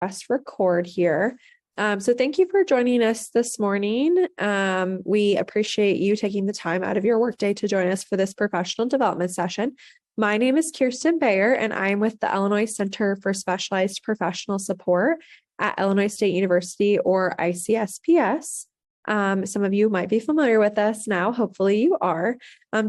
press record here. So thank you for joining us this morning. We appreciate you taking the time out of your workday to join us for this professional development session. My name is Kirsten Bayer, and I'm with the Illinois Center for Specialized Professional Support at Illinois State University, or ICSPS. Some of you might be familiar with us now. Hopefully you are.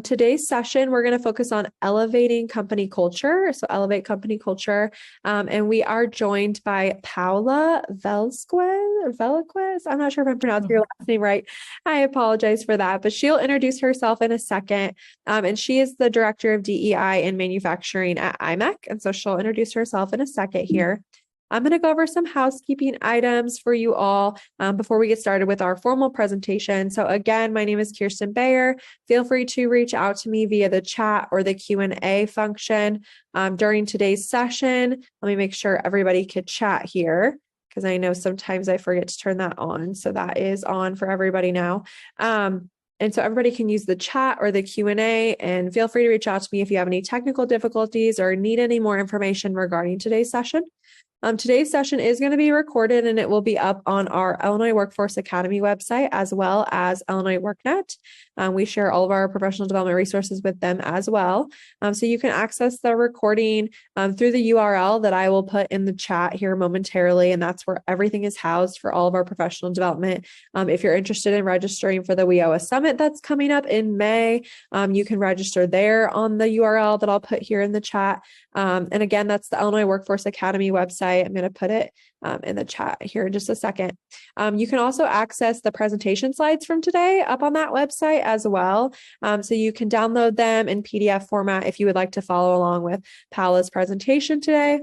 Today's session, we're going to focus on elevating company culture. So elevate company culture. And we are joined by Paula Velazquez. I'm not sure if I'm pronouncing your last name right. I apologize for that, but she'll introduce herself in a second. And she is the Director of DEI and Manufacturing at IMEC. And so she'll introduce herself in a second here. I'm going to go over some housekeeping items for you all before we get started with our formal presentation. So again, my name is Kirsten Bayer. Feel free to reach out to me via the chat or the Q&A function during today's session. Let me make sure everybody could chat here, because I know sometimes I forget to turn that on. So that is on for everybody now. And so everybody can use the chat or the Q&A, and feel free to reach out to me if you have any technical difficulties or need any more information regarding today's session. Today's session is going to be recorded, and it will be up on our Illinois Workforce Academy website as well as Illinois WorkNet. We share all of our professional development resources with them as well. So you can access the recording through the URL that I will put in the chat here momentarily, and that's where everything is housed for all of our professional development. If you're interested in registering for the WIOA Summit that's coming up in May, you can register there on the URL that I'll put here in the chat. And again, that's the Illinois Workforce Academy website. I'm going to put it in the chat here in just a second. You can also access the presentation slides from today up on that website as well. So you can download them in PDF format if you would like to follow along with Paula's presentation today.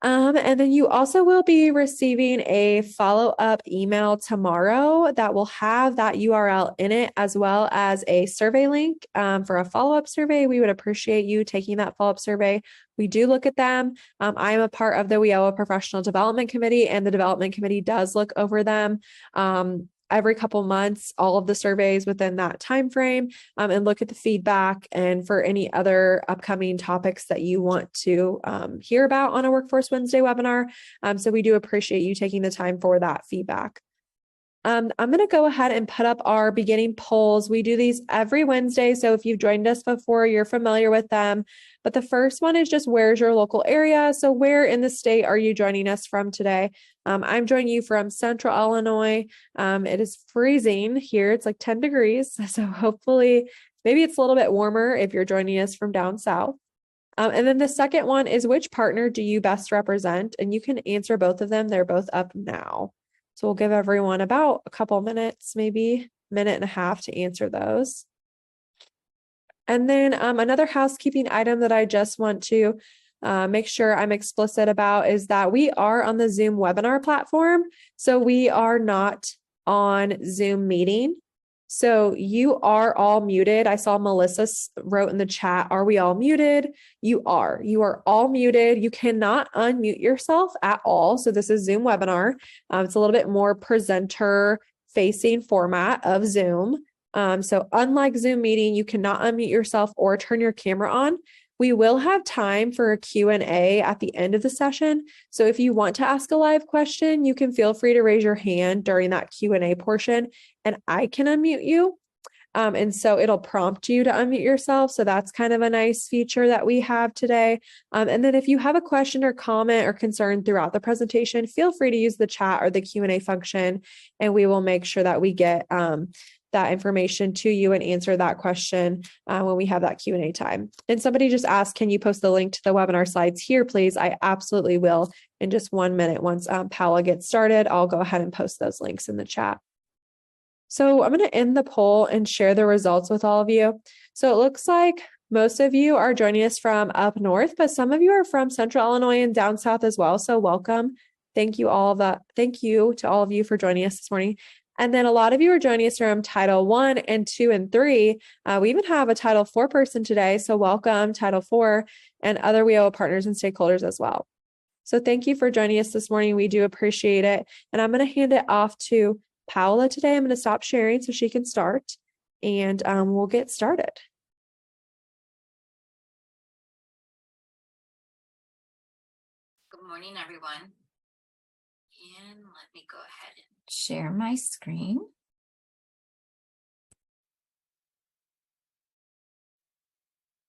And then you also will be receiving a follow-up email tomorrow that will have that URL in it, as well as a survey link for a follow-up survey. We would appreciate you taking that follow-up survey. We do look at them. I'm a part of the WIOA Professional Development Committee, and the Development Committee does look over them every couple months, all of the surveys within that time frame, and look at the feedback and for any other upcoming topics that you want to hear about on a Workforce Wednesday webinar. So we do appreciate you taking the time for that feedback. I'm going to go ahead and put up our beginning polls. We do these every Wednesday, so if you've joined us before, you're familiar with them. But the first one is just, where's your local area? So where in the state are you joining us from today? I'm joining you from Central Illinois. It is freezing here. It's like 10 degrees. So hopefully, maybe it's a little bit warmer if you're joining us from down south. And then the second one is, which partner do you best represent? And you can answer both of them. They're both up now. So we'll give everyone about a couple minutes, maybe a minute and a half to answer those. And then another housekeeping item that I just want to make sure I'm explicit about is that we are on the Zoom webinar platform. So we are not on Zoom meeting. So you are all muted. I saw Melissa wrote in the chat, are we all muted? You are all muted. You cannot unmute yourself at all. So this is Zoom webinar. It's a little bit more presenter facing format of Zoom. So unlike Zoom meeting, you cannot unmute yourself or turn your camera on. We will have time for a Q&A at the end of the session. So if you want to ask a live question, you can feel free to raise your hand during that Q&A portion, and I can unmute you. And so it'll prompt you to unmute yourself. So that's kind of a nice feature that we have today. And then if you have a question or comment or concern throughout the presentation, feel free to use the chat or the Q&A function, and we will make sure that we get that information to you and answer that question when we have that Q&A time. And somebody just asked, can you post the link to the webinar slides here, please? I absolutely will in just 1 minute. Once Paula gets started, I'll go ahead and post those links in the chat. So I'm going to end the poll and share the results with all of you. So it looks like most of you are joining us from up north, but some of you are from Central Illinois and down south as well. So welcome. Thank you to all of you for joining us this morning. And then a lot of you are joining us from Title 1 and 2 and 3. We even have a Title 4 person today. So welcome, Title 4 and other WIOA partners and stakeholders as well. So thank you for joining us this morning. We do appreciate it. And I'm going to hand it off to Paula today. I'm going to stop sharing so she can start, and we'll get started. Good morning, everyone. And let me go ahead and share my screen.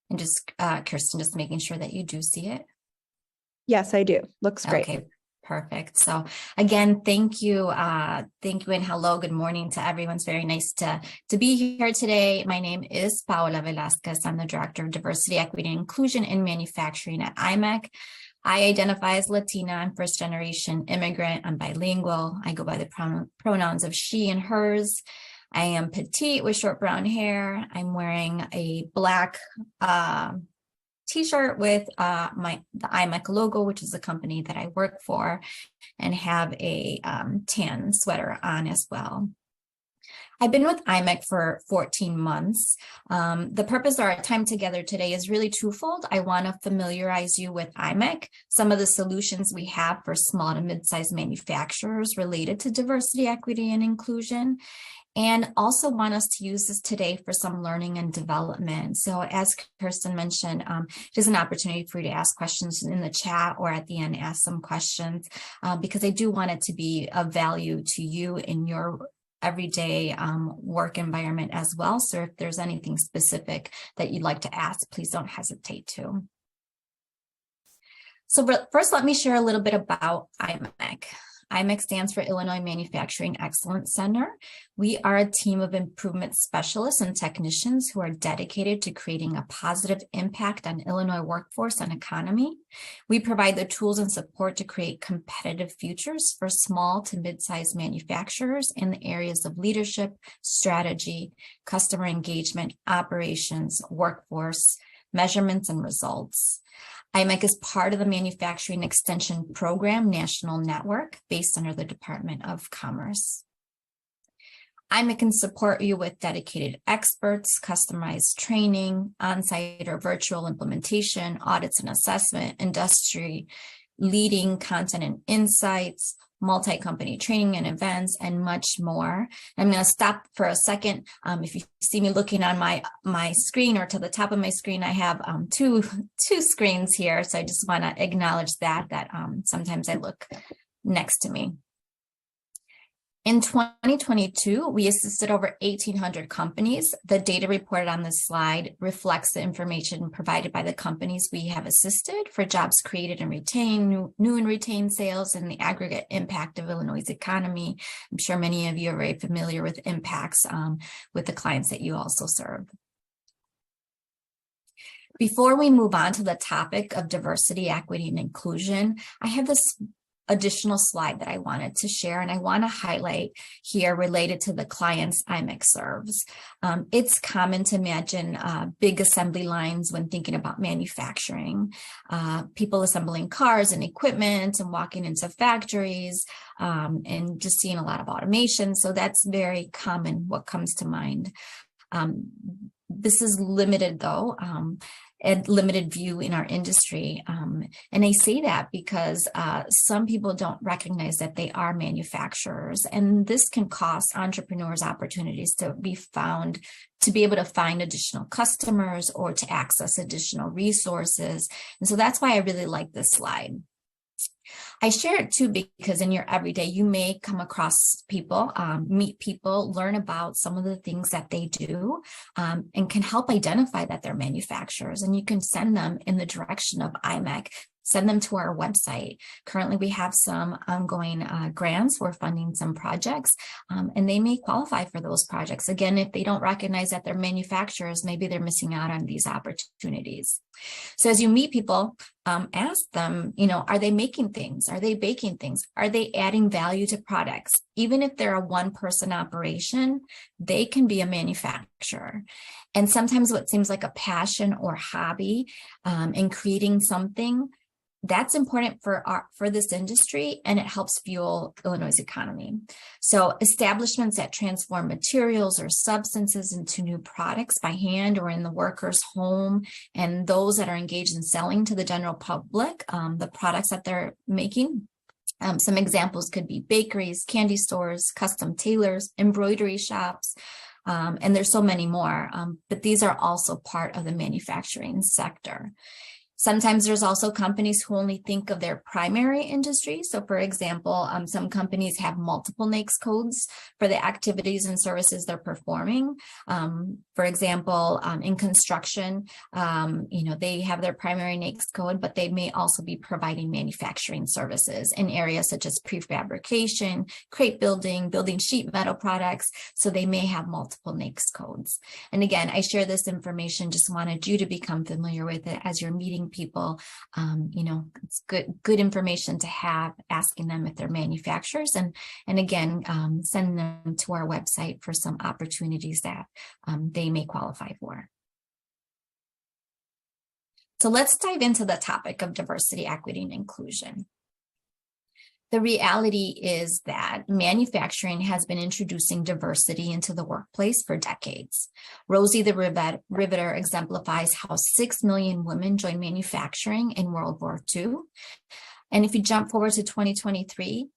And just, Kirsten, just making sure that you do see it. Yes, I do. Looks great. Okay, perfect. So again, thank you. Thank you and hello, good morning to everyone. It's very nice to be here today. My name is Paola Velasquez. I'm the Director of Diversity, Equity, and Inclusion in Manufacturing at IMEC. I identify as Latina. I'm first generation immigrant. I'm bilingual. I go by the pronouns of she and hers. I am petite with short brown hair. I'm wearing a black t-shirt with the IMEC logo, which is the company that I work for, and have a tan sweater on as well. I've been with IMEC for 14 months. The purpose of our time together today is really twofold. I want to familiarize you with IMEC, some of the solutions we have for small to mid-sized manufacturers related to diversity, equity, and inclusion, and also want us to use this today for some learning and development. So as Kirsten mentioned, it is an opportunity for you to ask questions in the chat or at the end, ask some questions, because I do want it to be of value to you in your everyday work environment as well. So if there's anything specific that you'd like to ask, please don't hesitate to. So first, let me share a little bit about IMEC. IMEC stands for Illinois Manufacturing Excellence Center. We are a team of improvement specialists and technicians who are dedicated to creating a positive impact on Illinois workforce and economy. We provide the tools and support to create competitive futures for small to mid-sized manufacturers in the areas of leadership, strategy, customer engagement, operations, workforce, measurements, and results. IMEC is part of the Manufacturing Extension Program National Network based under the Department of Commerce. IMEC can support you with dedicated experts, customized training, on-site or virtual implementation, audits and assessment, industry leading content and insights, multi-company training and events, and much more. I'm going to stop for a second. If you see me looking on my screen or to the top of my screen, I have two screens here. So I just want to acknowledge that sometimes I look next to me. In 2022, we assisted over 1,800 companies. The data reported on this slide reflects the information provided by the companies we have assisted for jobs created and retained, new and retained sales, and the aggregate impact of Illinois' economy. I'm sure many of you are very familiar with impacts with the clients that you also serve. Before we move on to the topic of diversity, equity, and inclusion, I have this additional slide that I wanted to share, and I want to highlight here related to the clients IMEC serves. It's common to imagine big assembly lines when thinking about manufacturing, people assembling cars and equipment and walking into factories and just seeing a lot of automation. So that's very common what comes to mind. This is limited though. A limited view in our industry. And I say that because some people don't recognize that they are manufacturers, and this can cost entrepreneurs opportunities to be able to find additional customers or to access additional resources. And so that's why I really like this slide. I share it too because in your everyday, you may come across people, meet people, learn about some of the things that they do, and can help identify that they're manufacturers. And you can send them in the direction of IMEC. Send them to our website. Currently, we have some ongoing grants. We're funding some projects, and they may qualify for those projects. Again, if they don't recognize that they're manufacturers, maybe they're missing out on these opportunities. So as you meet people, ask them, are they making things? Are they baking things? Are they adding value to products? Even if they're a one-person operation, they can be a manufacturer. And sometimes what seems like a passion or hobby in creating something, that's important for this industry, and it helps fuel Illinois' economy. So establishments that transform materials or substances into new products by hand or in the worker's home, and those that are engaged in selling to the general public the products that they're making. Some examples could be bakeries, candy stores, custom tailors, embroidery shops, and there's so many more, but these are also part of the manufacturing sector. Sometimes there's also companies who only think of their primary industry. So for example, some companies have multiple NAICS codes for the activities and services they're performing. For example, in construction, they have their primary NAICS code, but they may also be providing manufacturing services in areas such as prefabrication, crate building, building sheet metal products. So they may have multiple NAICS codes. And again, I share this information, just wanted you to become familiar with it as you're meeting people. It's good information to have, asking them if they're manufacturers, and again, sending them to our website for some opportunities that they may qualify for. So let's dive into the topic of diversity, equity, and inclusion. The reality is that manufacturing has been introducing diversity into the workplace for decades. Rosie the Riveter exemplifies how 6 million women joined manufacturing in World War II. And if you jump forward to 2023,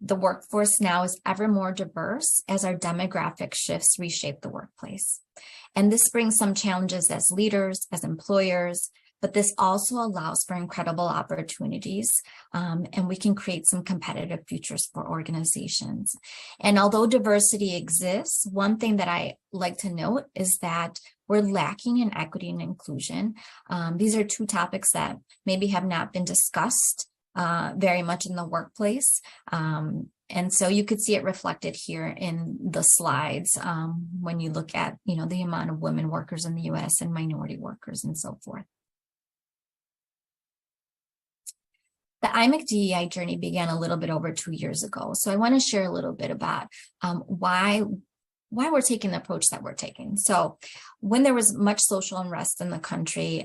the workforce now is ever more diverse as our demographic shifts reshape the workplace. And this brings some challenges as leaders, as employers, but this also allows for incredible opportunities, and we can create some competitive futures for organizations. And although diversity exists, one thing that I like to note is that we're lacking in equity and inclusion. These are two topics that maybe have not been discussed very much in the workplace. And so you could see it reflected here in the slides when you look at, the amount of women workers in the US and minority workers and so forth. The IMEC DEI journey began a little bit over 2 years ago. So I want to share a little bit about why we're taking the approach that we're taking. So when there was much social unrest in the country,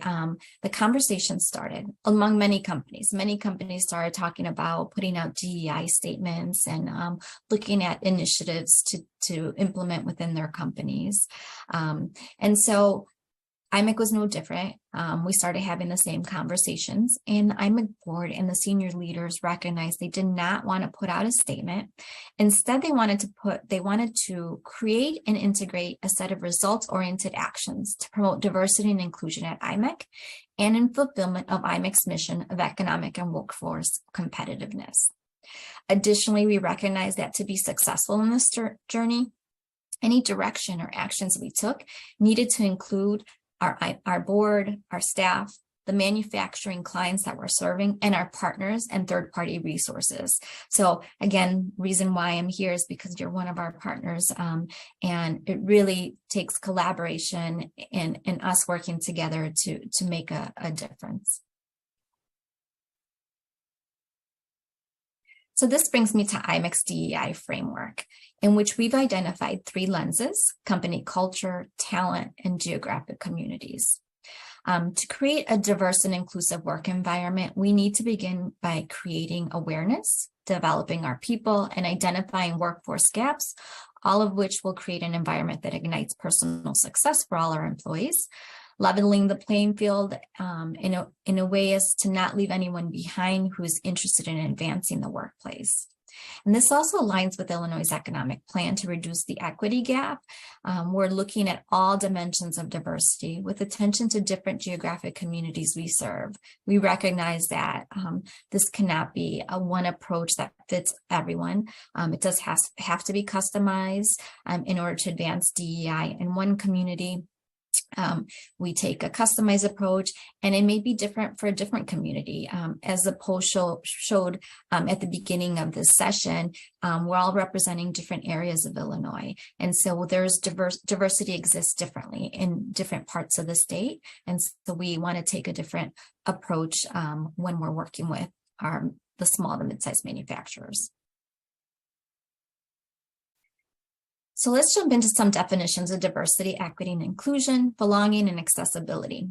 the conversation started among many companies. Many companies started talking about putting out DEI statements and looking at initiatives to implement within their companies. And so IMEC was no different. We started having the same conversations, and IMEC board and the senior leaders recognized they did not want to put out a statement. Instead, they wanted to create and integrate a set of results-oriented actions to promote diversity and inclusion at IMEC and in fulfillment of IMEC's mission of economic and workforce competitiveness. Additionally, we recognize that to be successful in this journey, any direction or actions we took needed to include our board, our staff, the manufacturing clients that we're serving, and our partners and third-party resources. So again, reason why I'm here is because you're one of our partners, and it really takes collaboration and us working together to make a difference. So this brings me to IMEC's DEI framework, in which we've identified 3 lenses: company culture, talent, and geographic communities. To create a diverse and inclusive work environment, we need to begin by creating awareness, developing our people, and identifying workforce gaps, all of which will create an environment that ignites personal success for all our employees, leveling the playing field in a way as to not leave anyone behind who is interested in advancing the workplace. And this also aligns with Illinois' economic plan to reduce the equity gap. We're looking at all dimensions of diversity with attention to different geographic communities we serve. We recognize that this cannot be a one approach that fits everyone. It does have to be customized in order to advance DEI in one community. We take a customized approach, and it may be different for a different community. As the poll showed at the beginning of this session, we're all representing different areas of Illinois. And so there's diversity exists differently in different parts of the state. And so we want to take a different approach when we're working with the small to mid-sized manufacturers. So let's jump into some definitions of diversity, equity, and inclusion, belonging, and accessibility.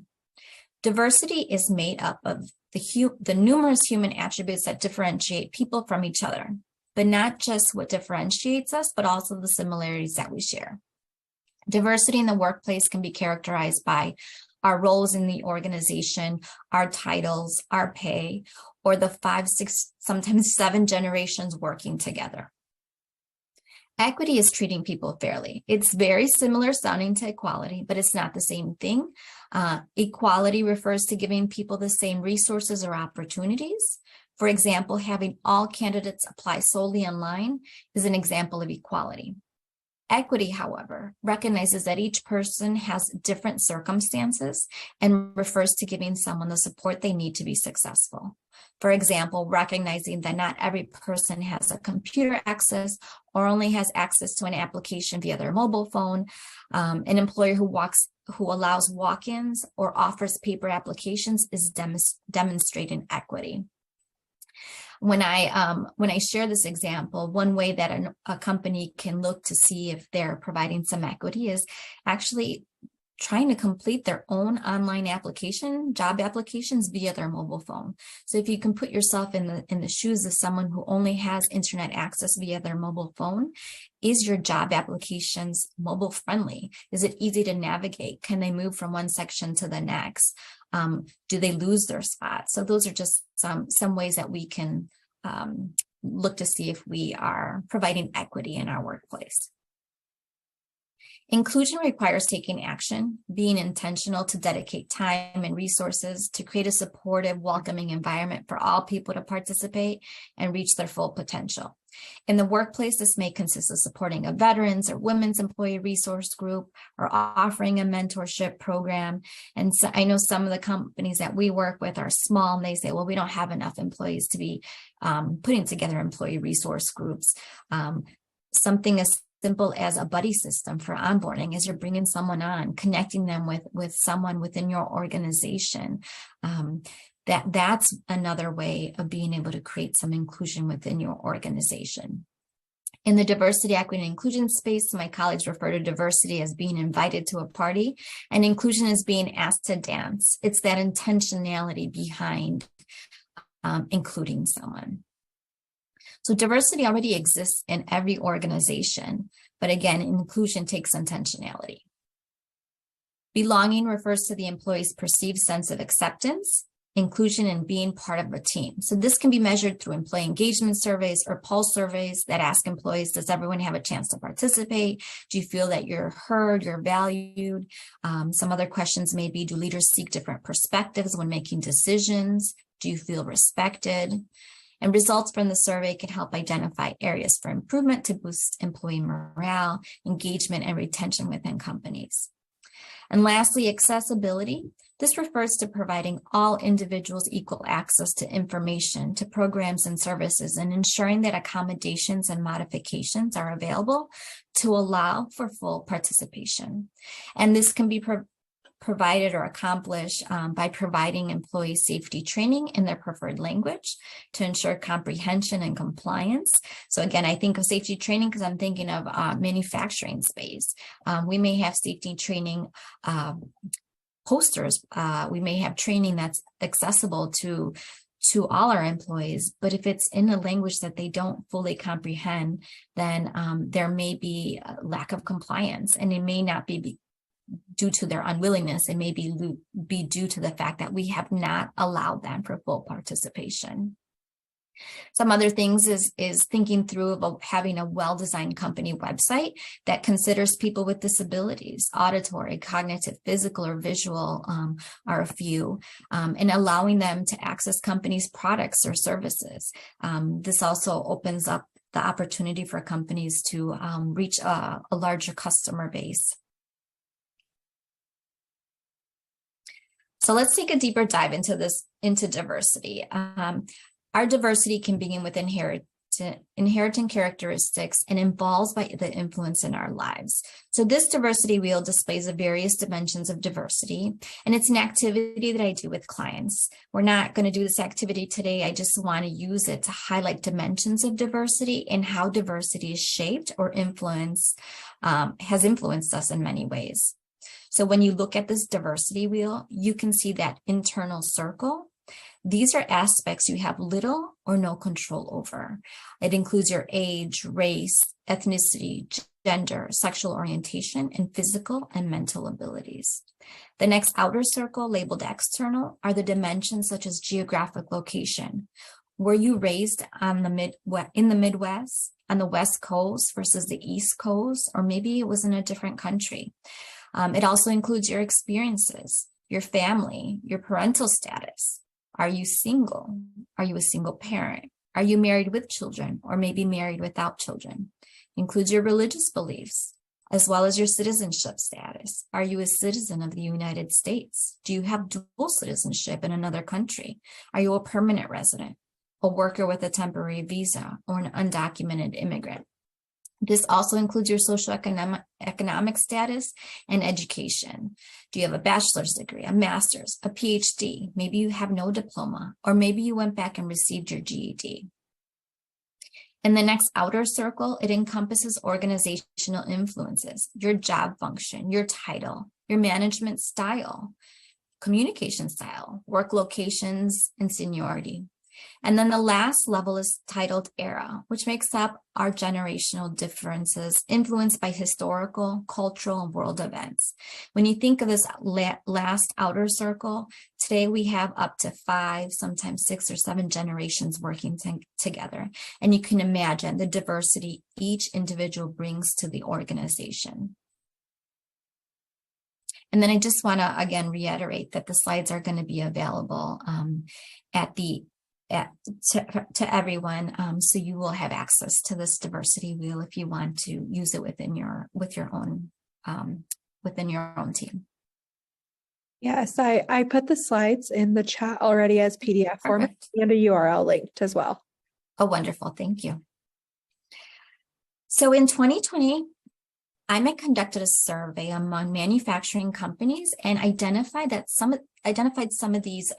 Diversity is made up of the numerous human attributes that differentiate people from each other, but not just what differentiates us, but also the similarities that we share. Diversity in the workplace can be characterized by our roles in the organization, our titles, our pay, or the 5, 6, sometimes 7 generations working together. Equity is treating people fairly. It's very similar sounding to equality, but it's not the same thing. Equality refers to giving people the same resources or opportunities. For example, having all candidates apply solely online is an example of equality. Equity, however, recognizes that each person has different circumstances and refers to giving someone the support they need to be successful. For example, recognizing that not every person has a computer access or only has access to an application via their mobile phone. An employer who allows walk-ins or offers paper applications is demonstrating equity. When I share this example, one way that a company can look to see if they're providing some equity is actually trying to complete their own online job applications via their mobile phone. So if you can put yourself in the shoes of someone who only has internet access via their mobile phone, is your job applications mobile friendly? Is it easy to navigate? Can they move from one section to the next? Do they lose their spot? So those are just some ways that we can look to see if we are providing equity in our workplace. Inclusion requires taking action, being intentional to dedicate time and resources to create a supportive, welcoming environment for all people to participate and reach their full potential. In the workplace, this may consist of supporting a veterans or women's employee resource group or offering a mentorship program. And so I know some of the companies that we work with are small and they say, well, we don't have enough employees to be putting together employee resource groups. Something as simple as a buddy system for onboarding as you're bringing someone on, connecting them with someone within your organization. That's another way of being able to create some inclusion within your organization. In the diversity, equity, and inclusion space, my colleagues refer to diversity as being invited to a party and inclusion as being asked to dance. It's that intentionality behind including someone. So diversity already exists in every organization, but again, inclusion takes intentionality. Belonging refers to the employee's perceived sense of acceptance, inclusion, and being part of a team. So this can be measured through employee engagement surveys or pulse surveys that ask employees, does everyone have a chance to participate? Do you feel that you're heard, you're valued? Some other questions may be, do leaders seek different perspectives when making decisions? Do you feel respected? And results from the survey can help identify areas for improvement to boost employee morale, engagement, and retention within companies. And lastly, accessibility. This refers to providing all individuals equal access to information, to programs and services, and ensuring that accommodations and modifications are available to allow for full participation. And this can be provided or accomplished by providing employee safety training in their preferred language to ensure comprehension and compliance. So again, I think of safety training because I'm thinking of manufacturing space. We may have safety training posters. We may have training that's accessible to all our employees, but if it's in a language that they don't fully comprehend, then there may be a lack of compliance, and it may not be due to their unwillingness. It may be due to the fact that we have not allowed them for full participation. Some other things is thinking through about having a well-designed company website that considers people with disabilities, auditory, cognitive, physical, or visual are a few, and allowing them to access companies' products or services. This also opens up the opportunity for companies to reach a larger customer base. So let's take a deeper dive into diversity. Our diversity can begin with inheriting characteristics and evolves by the influence in our lives. So this diversity wheel displays the various dimensions of diversity, and it's an activity that I do with clients. We're not going to do this activity today. I just want to use it to highlight dimensions of diversity and how diversity is shaped or has influenced us in many ways. So when you look at this diversity wheel, you can see that internal circle. These are aspects you have little or no control over. It includes your age, race, ethnicity, gender, sexual orientation, and physical and mental abilities. The next outer circle, labeled external, are the dimensions such as geographic location. Were you raised on in the Midwest, on the West Coast versus the East Coast, or maybe it was in a different country? It also includes your experiences, your family, your parental status. Are you single? Are you a single parent? Are you married with children, or maybe married without children? Includes your religious beliefs, as well as your citizenship status. Are you a citizen of the United States? Do you have dual citizenship in another country? Are you a permanent resident, a worker with a temporary visa, or an undocumented immigrant? This also includes your socioeconomic status and education. Do you have a bachelor's degree, a master's, a PhD? Maybe you have no diploma, or maybe you went back and received your GED. In the next outer circle, it encompasses organizational influences, your job function, your title, your management style, communication style, work locations, and seniority. And then the last level is titled era, which makes up our generational differences influenced by historical, cultural, and world events. When you think of this last outer circle, today we have up to 5, sometimes 6 or 7 generations working together. And you can imagine the diversity each individual brings to the organization. And then I just want to, again, reiterate that the slides are going to be available to everyone, so you will have access to this diversity wheel if you want to use it within your own team. Yes, I put the slides in the chat already as PDF format and a URL linked as well. Oh, wonderful. Thank you. So in 2020, IMEC conducted a survey among manufacturing companies and identified some of these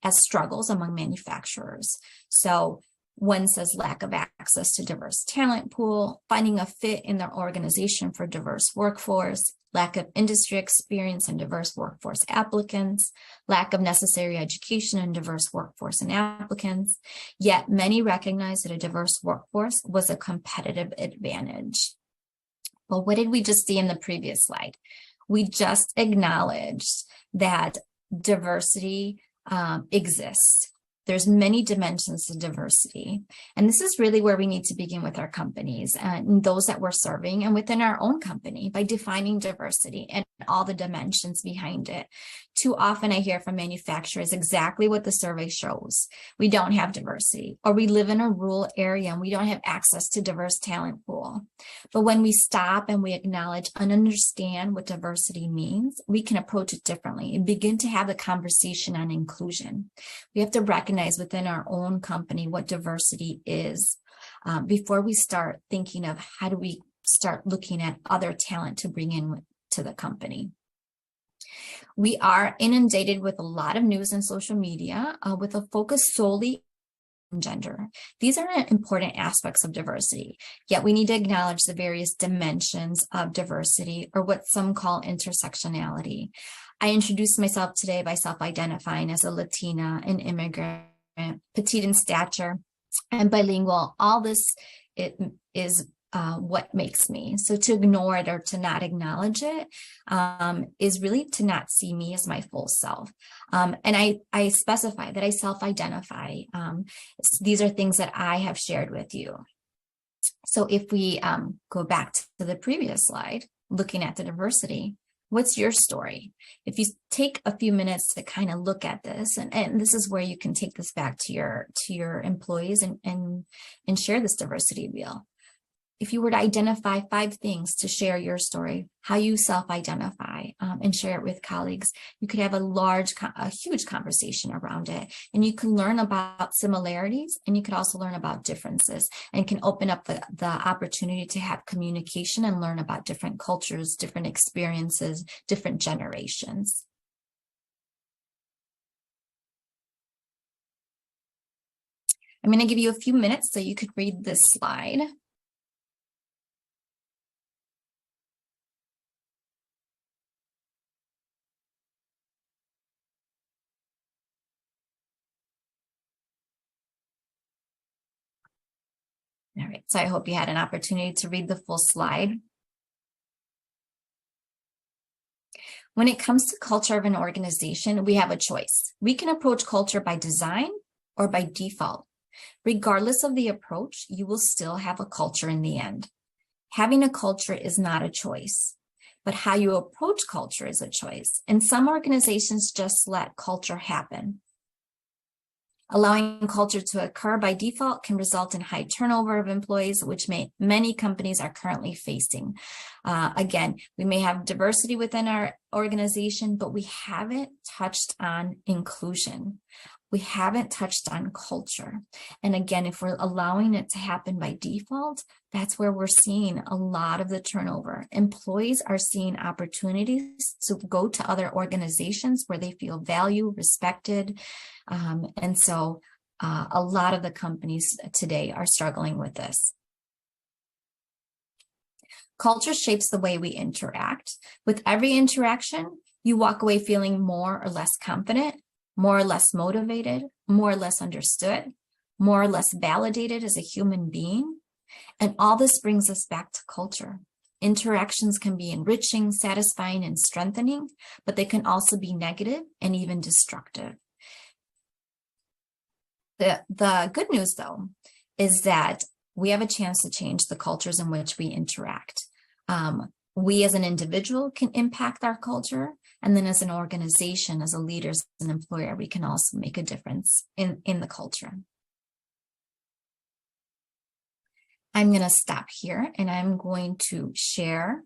as struggles among manufacturers. So one says lack of access to diverse talent pool, finding a fit in their organization for diverse workforce, lack of industry experience and diverse workforce applicants, lack of necessary education and diverse workforce and applicants. Yet many recognize that a diverse workforce was a competitive advantage. Well, what did we just see in the previous slide? We just acknowledged that diversity exists. There's many dimensions to diversity. And this is really where we need to begin with our companies and those that we're serving and within our own company by defining diversity and all the dimensions behind it. Too often I hear from manufacturers exactly what the survey shows. We don't have diversity, or we live in a rural area and we don't have access to diverse talent pool. But when we stop and we acknowledge and understand what diversity means, we can approach it differently and begin to have the conversation on inclusion. We have to recognize within our own company what diversity is before we start thinking of how do we start looking at other talent to bring in to the company. We are inundated with a lot of news and social media with a focus solely on gender. These are important aspects of diversity, yet we need to acknowledge the various dimensions of diversity, or what some call intersectionality. I introduced myself today by self-identifying as a Latina, an immigrant, petite in stature, and bilingual. All this is what makes me. So to ignore it or to not acknowledge it is really to not see me as my full self. And I specify that I self-identify. These are things that I have shared with you. So if we go back to the previous slide, looking at the diversity, what's your story? If you take a few minutes to kind of look at this, and this is where you can take this back to your employees and share this diversity wheel. If you were to identify 5 things to share your story, how you self-identify and share it with colleagues, you could have a huge conversation around it. And you can learn about similarities, and you could also learn about differences, and can open up the opportunity to have communication and learn about different cultures, different experiences, different generations. I'm going to give you a few minutes so you could read this slide. All right, so I hope you had an opportunity to read the full slide. When it comes to culture of an organization, we have a choice. We can approach culture by design or by default. Regardless of the approach, you will still have a culture in the end. Having a culture is not a choice, but how you approach culture is a choice. And some organizations just let culture happen. Allowing culture to occur by default can result in high turnover of employees, which many companies are currently facing. Again, we may have diversity within our organization, but we haven't touched on inclusion. We haven't touched on culture. And again, if we're allowing it to happen by default, that's where we're seeing a lot of the turnover. Employees are seeing opportunities to go to other organizations where they feel valued, respected. And so a lot of the companies today are struggling with this. Culture shapes the way we interact. With every interaction, you walk away feeling more or less confident, more or less motivated, more or less understood, more or less validated as a human being. And all this brings us back to culture. Interactions can be enriching, satisfying, and strengthening, but they can also be negative and even destructive. The good news, though, is that we have a chance to change the cultures in which we interact. We as an individual can impact our culture, and then as an organization, as a leader, as an employer, we can also make a difference in the culture. I'm going to stop here and I'm going to share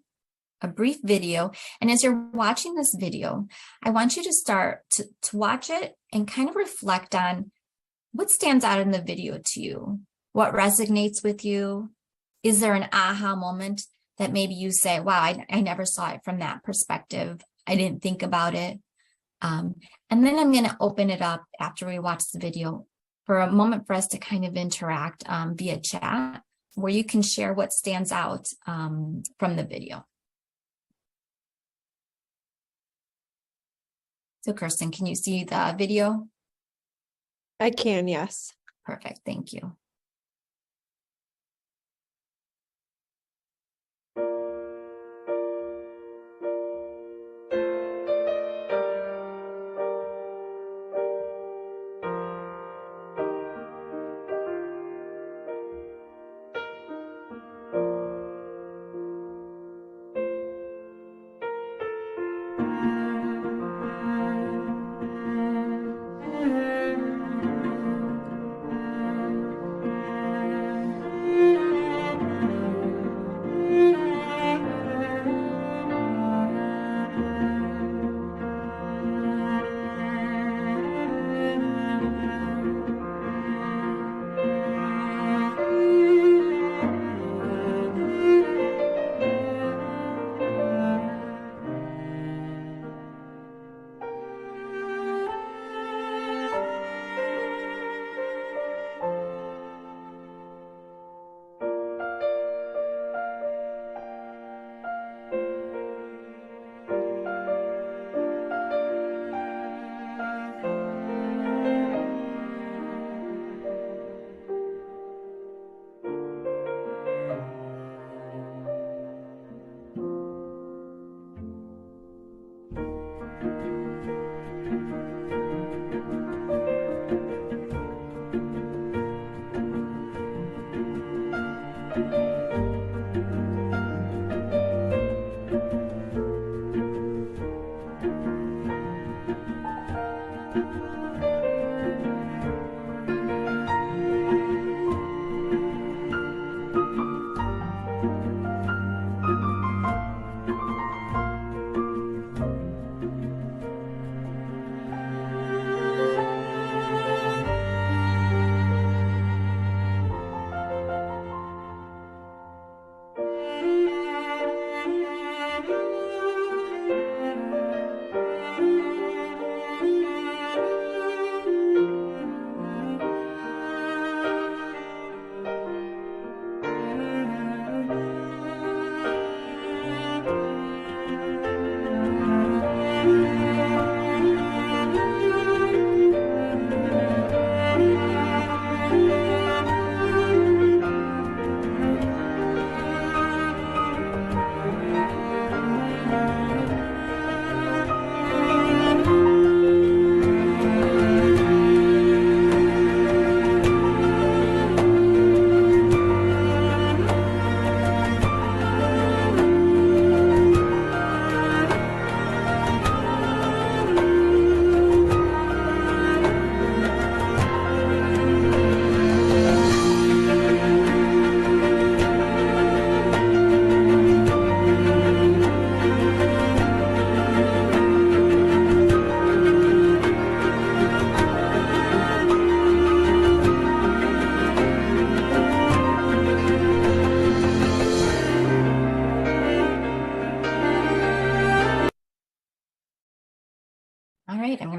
a brief video. And as you're watching this video, I want you to start to watch it and kind of reflect on what stands out in the video to you, what resonates with you. Is there an aha moment that maybe you say, wow, I never saw it from that perspective. I didn't think about it. And then I'm going to open it up after we watch the video for a moment for us to kind of interact via chat, where you can share what stands out from the video. So Kirsten, can you see the video? I can, yes. Perfect, thank you.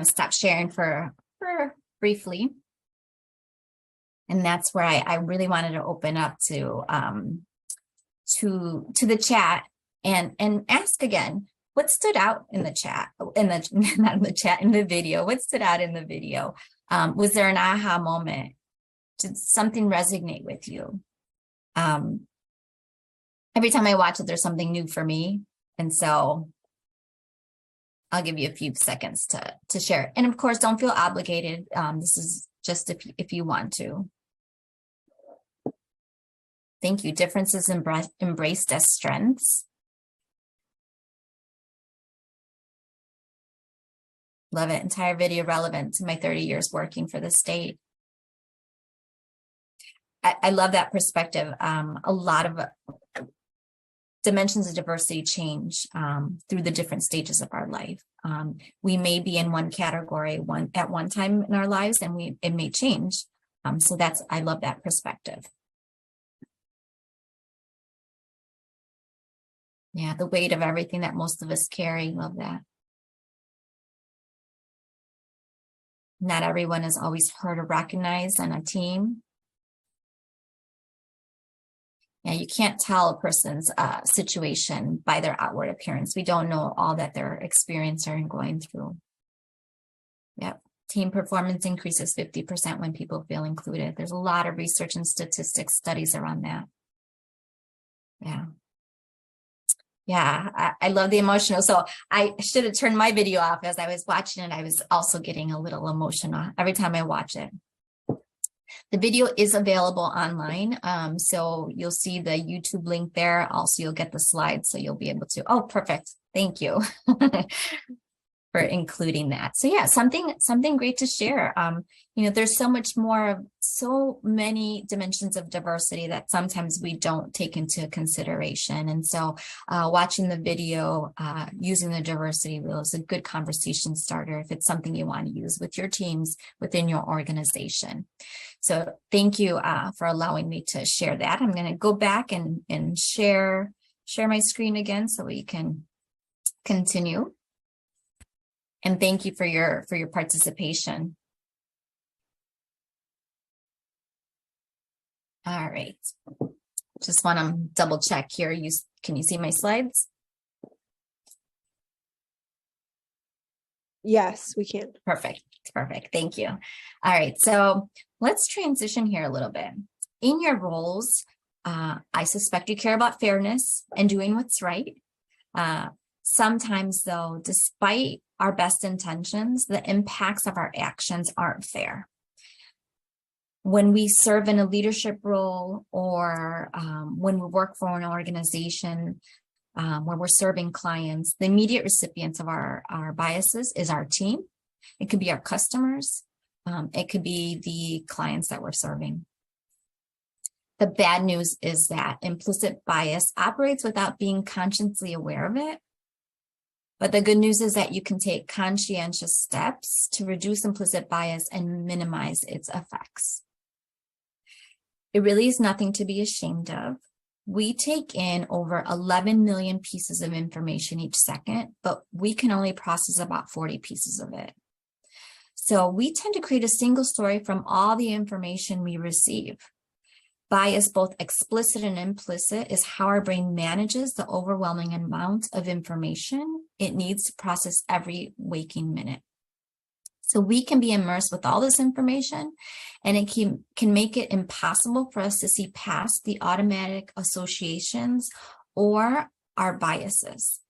to stop sharing for briefly. And that's where I really wanted to open up to the chat and ask again, what stood out in the chat, not in the chat, in the video, what stood out in the video? Was there an aha moment? Did something resonate with you? Every time I watch it, there's something new for me. And so I'll give you a few seconds to share. And of course, don't feel obligated. This is just if you want to. Thank you. Differences embraced as strengths. Love it. Entire video relevant to my 30 years working for the state. I love that perspective. A lot of dimensions of diversity change through the different stages of our life. We may be in one category at one time in our lives, and it may change. So I love that perspective. Yeah, the weight of everything that most of us carry. Love that. Not everyone is always heard or recognized on a team. Yeah, you can't tell a person's situation by their outward appearance. We don't know all that they're experiencing and going through. Yep. Team performance increases 50% when people feel included. There's a lot of research and statistics studies around that. Yeah. Yeah, I love the emotional. So I should have turned my video off as I was watching it. I was also getting a little emotional every time I watch it. The video is available online. So you'll see the YouTube link there. Also, you'll get the slides, so you'll be able to. Oh, perfect. Thank you for including that. So yeah, something great to share. There's so much more, so many dimensions of diversity that sometimes we don't take into consideration. And so watching the video, using the diversity wheel is a good conversation starter if it's something you want to use with your teams within your organization. So thank you for allowing me to share that. I'm going to go back and share my screen again so we can continue. And thank you for your participation. All right. Just want to double check here. Can you see my slides? Yes, we can. Perfect. Thank you. All right. So let's transition here a little bit. In your roles, I suspect you care about fairness and doing what's right. Sometimes, though, despite our best intentions, the impacts of our actions aren't fair. When we serve in a leadership role or when we work for an organization where we're serving clients, the immediate recipients of our biases is our team. It could be our customers. It could be the clients that we're serving. The bad news is that implicit bias operates without being consciously aware of it. But the good news is that you can take conscientious steps to reduce implicit bias and minimize its effects. It really is nothing to be ashamed of. We take in over 11 million pieces of information each second, but we can only process about 40 pieces of it. So we tend to create a single story from all the information we receive. Bias, both explicit and implicit, is how our brain manages the overwhelming amount of information it needs to process every waking minute. So we can be immersed with all this information, and it can make it impossible for us to see past the automatic associations or our biases.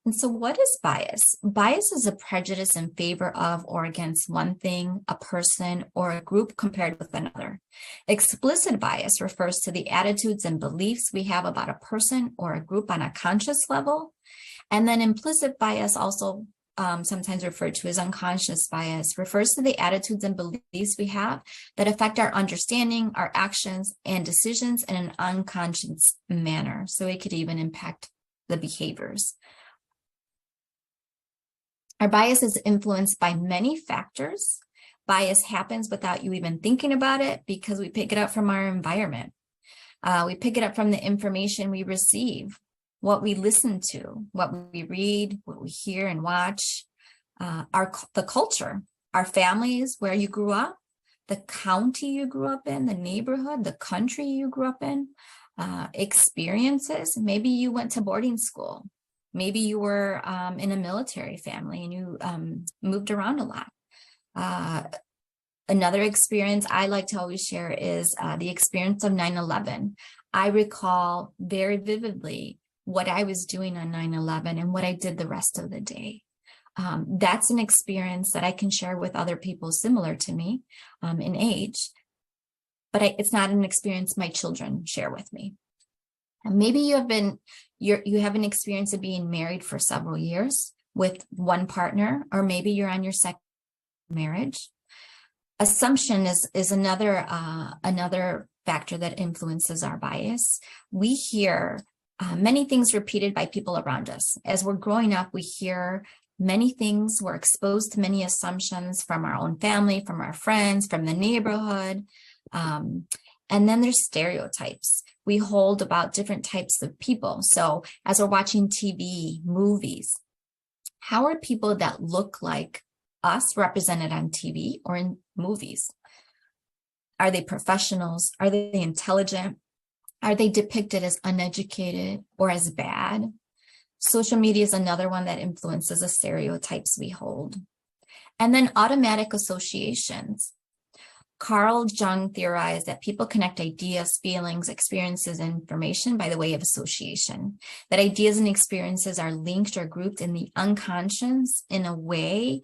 And so what is bias? Bias is a prejudice in favor of or against one thing, a person, or a group compared with another. Explicit bias refers to the attitudes and beliefs we have about a person or a group on a conscious level. And then implicit bias, also sometimes referred to as unconscious bias, refers to the attitudes and beliefs we have that affect our understanding, our actions, and decisions in an unconscious manner. So it could even impact the behaviors. Our bias is influenced by many factors. Bias happens without you even thinking about it because we pick it up from our environment. We pick it up from the information we receive, what we listen to, what we read, what we hear and watch. the culture, our families, where you grew up, the county you grew up in, the neighborhood, the country you grew up in, experiences. Maybe you went to boarding school. Maybe you were in a military family and you moved around a lot. Another experience I like to always share is the experience of 9/11. I recall very vividly what I was doing on 9/11 and what I did the rest of the day. That's an experience that I can share with other people similar to me in age, but it's not an experience my children share with me. And maybe you have an experience of being married for several years with one partner, or maybe you're on your second marriage. Assumption is another factor that influences our bias. We hear many things repeated by people around us. As we're growing up, we hear many things. We're exposed to many assumptions from our own family, from our friends, from the neighborhood. And then there's stereotypes we hold about different types of people. So as we're watching TV, movies, how are people that look like us represented on TV or in movies? Are they professionals? Are they intelligent? Are they depicted as uneducated or as bad? Social media is another one that influences the stereotypes we hold. And then automatic associations. Carl Jung theorized that people connect ideas, feelings, experiences, and information by the way of association. That ideas and experiences are linked or grouped in the unconscious in a way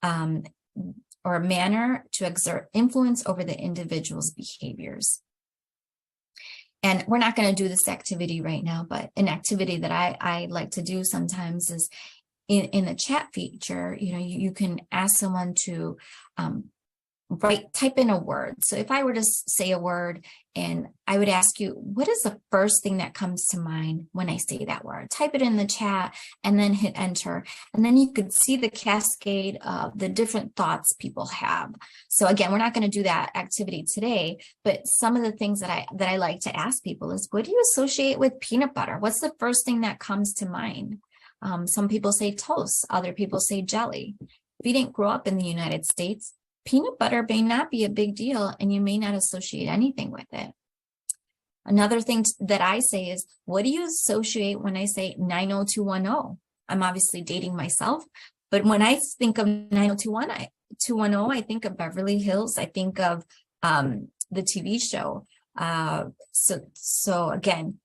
or a manner to exert influence over the individual's behaviors. And we're not going to do this activity right now, but an activity that I like to do sometimes is in the chat feature, you can ask someone to type in a word. So if I were to say a word and I would ask you, what is the first thing that comes to mind when I say that word? Type it in the chat and then hit enter. And then you could see the cascade of the different thoughts people have. So again, we're not going to do that activity today, but some of the things that I like to ask people is, what do you associate with peanut butter? What's the first thing that comes to mind? Some people say toast, other people say jelly. If you didn't grow up in the United States, peanut butter may not be a big deal and you may not associate anything with it. Another thing that I say is, what do you associate when I say 90210? I'm obviously dating myself, but when I think of 90210, I think of Beverly Hills. I think of the TV show. So again,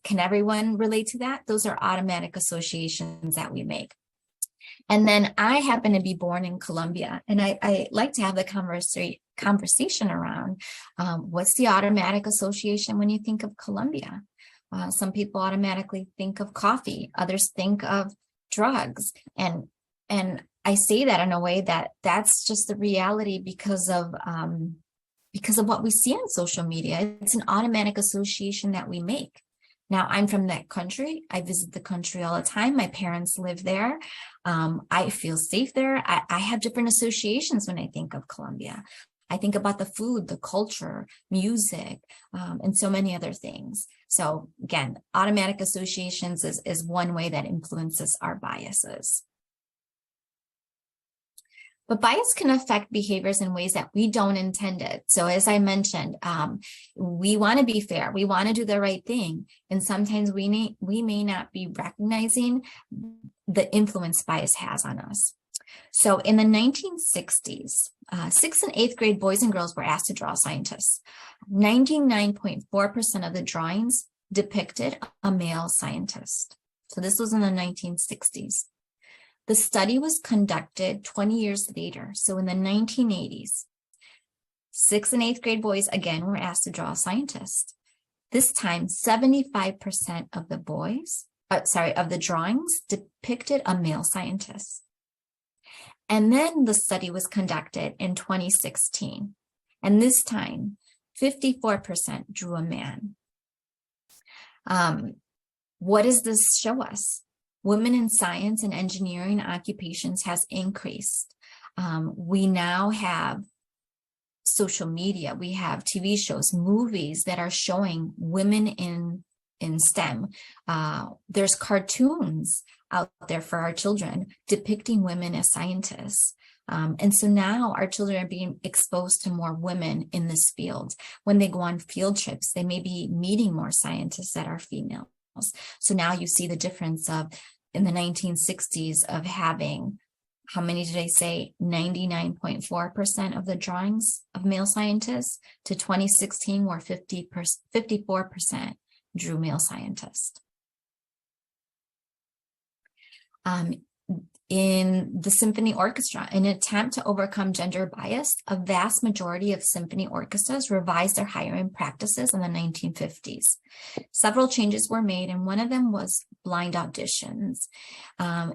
can everyone relate to that? Those are automatic associations that we make. And then I happen to be born in Colombia, and I like to have the conversation around what's the automatic association when you think of Colombia? Some people automatically think of coffee, others think of drugs. And I say that in a way that's just the reality because of what we see on social media. It's an automatic association that we make. Now, I'm from that country. I visit the country all the time. My parents live there. I feel safe there. I have different associations when I think of Colombia. I think about the food, the culture, music, and so many other things. So again, automatic associations is one way that influences our biases. But bias can affect behaviors in ways that we don't intend it. So as I mentioned, we want to be fair. We want to do the right thing. And sometimes we may not be recognizing the influence bias has on us. So in the 1960s, 6th and 8th grade boys and girls were asked to draw scientists. 99.4% of the drawings depicted a male scientist. So this was in the 1960s. The study was conducted 20 years later. So in the 1980s, 6th and 8th grade boys again were asked to draw a scientist. This time, 75% of the drawings depicted a male scientist. And then the study was conducted in 2016. And this time, 54% drew a man. What does this show us? Women in science and engineering occupations has increased. We now have social media. We have TV shows, movies that are showing women in STEM. There's cartoons out there for our children depicting women as scientists. And so now our children are being exposed to more women in this field. When they go on field trips, they may be meeting more scientists that are females. So now you see the difference of in the 1960s of having, how many did I say? 99.4% of the drawings of male scientists to 2016 where 54% drew male scientists. In the symphony orchestra, in an attempt to overcome gender bias, a vast majority of symphony orchestras revised their hiring practices in the 1950s. Several changes were made, and one of them was blind auditions,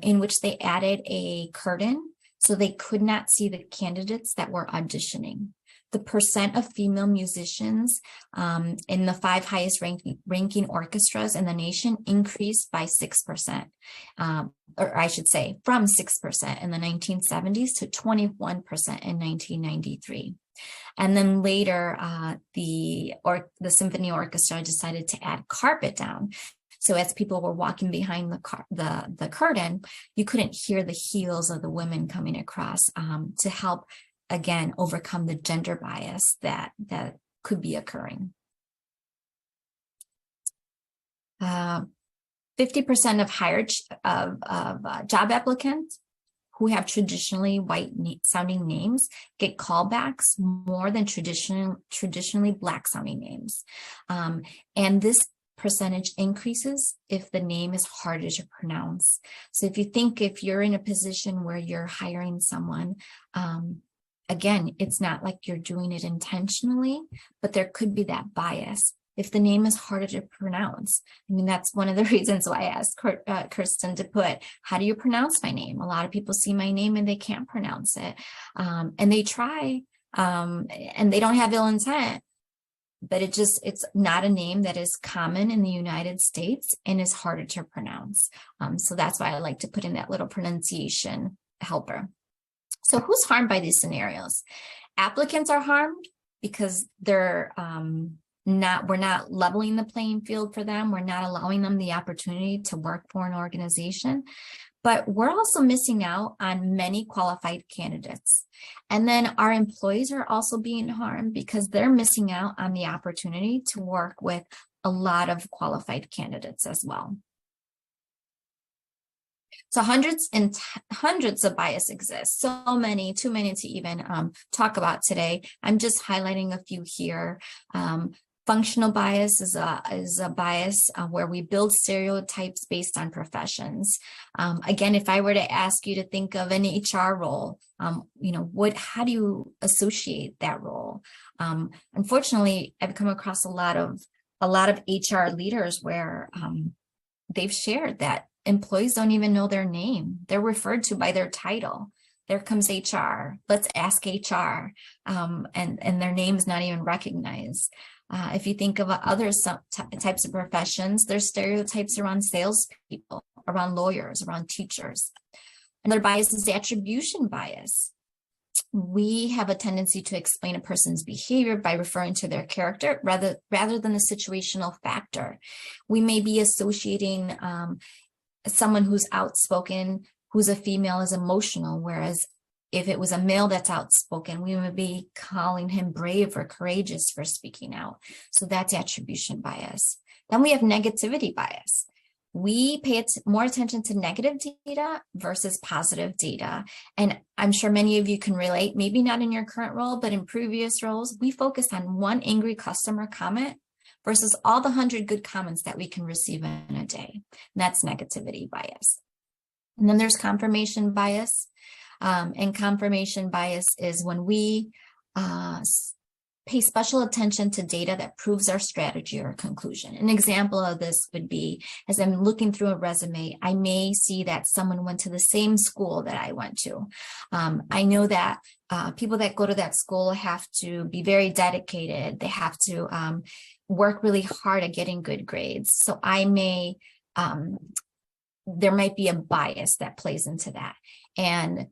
in which they added a curtain so they could not see the candidates that were auditioning. The percent of female musicians in the 5 highest ranking orchestras in the nation increased by 6%, or I should say from 6% in the 1970s to 21% in 1993. And then later, the symphony orchestra decided to add carpet down. So as people were walking behind the curtain, you couldn't hear the heels of the women coming across to help, again, overcome the gender bias that could be occurring. 50% of hired job applicants who have traditionally white sounding names get callbacks more than traditionally black sounding names. And this percentage increases if the name is harder to pronounce. So if you're in a position where you're hiring someone, again, it's not like you're doing it intentionally, but there could be that bias. If the name is harder to pronounce, I mean, that's one of the reasons why I asked Kirsten to put, how do you pronounce my name? A lot of people see my name and they can't pronounce it. And they try, and they don't have ill intent, but it's not a name that is common in the United States and is harder to pronounce. So that's why I like to put in that little pronunciation helper. So who's harmed by these scenarios? Applicants are harmed because we're not leveling the playing field for them. We're not allowing them the opportunity to work for an organization, but we're also missing out on many qualified candidates. And then our employees are also being harmed because they're missing out on the opportunity to work with a lot of qualified candidates as well. So hundreds and hundreds of bias exist. So many, too many to even talk about today. I'm just highlighting a few here. Functional bias is a bias where we build stereotypes based on professions. Again, if I were to ask you to think of an HR role, how do you associate that role? Unfortunately, I've come across a lot of HR leaders where they've shared that employees don't even know their name. They're referred to by their title. There comes HR. Let's ask HR, and their name is not even recognized. If you think of other types of professions, there's stereotypes around salespeople, around lawyers, around teachers. Another bias is the attribution bias. We have a tendency to explain a person's behavior by referring to their character rather than the situational factor. We may be associating someone who's outspoken, who's a female, is emotional, whereas if it was a male that's outspoken, we would be calling him brave or courageous for speaking out. So that's attribution bias. Then we have negativity bias. We pay more attention to negative data versus positive data. And I'm sure many of you can relate, maybe not in your current role, but in previous roles, we focus on one angry customer comment versus all the 100 good comments that we can receive in a day. And that's negativity bias. And then there's confirmation bias. And confirmation bias is when we pay special attention to data that proves our strategy or conclusion. An example of this would be, as I'm looking through a resume, I may see that someone went to the same school that I went to. I know that people that go to that school have to be very dedicated. They have to work really hard at getting good grades. So there might be a bias that plays into that. And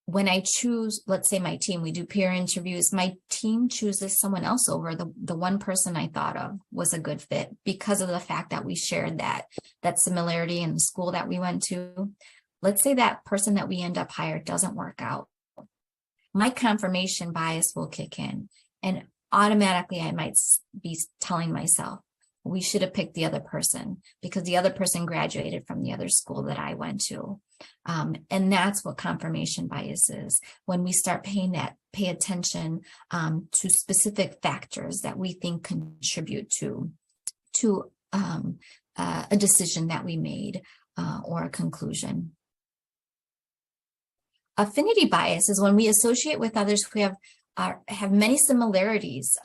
when I choose, let's say my team, we do peer interviews, my team chooses someone else over the one person I thought of was a good fit because of the fact that we shared that similarity in the school that we went to. Let's say that person that we end up hired doesn't work out. My confirmation bias will kick in, and automatically I might be telling myself, we should have picked the other person because the other person graduated from the other school that I went to. And that's what confirmation bias is. When we start pay attention to specific factors that we think contribute to a decision that we made or a conclusion. Affinity bias is when we associate with others who have many similarities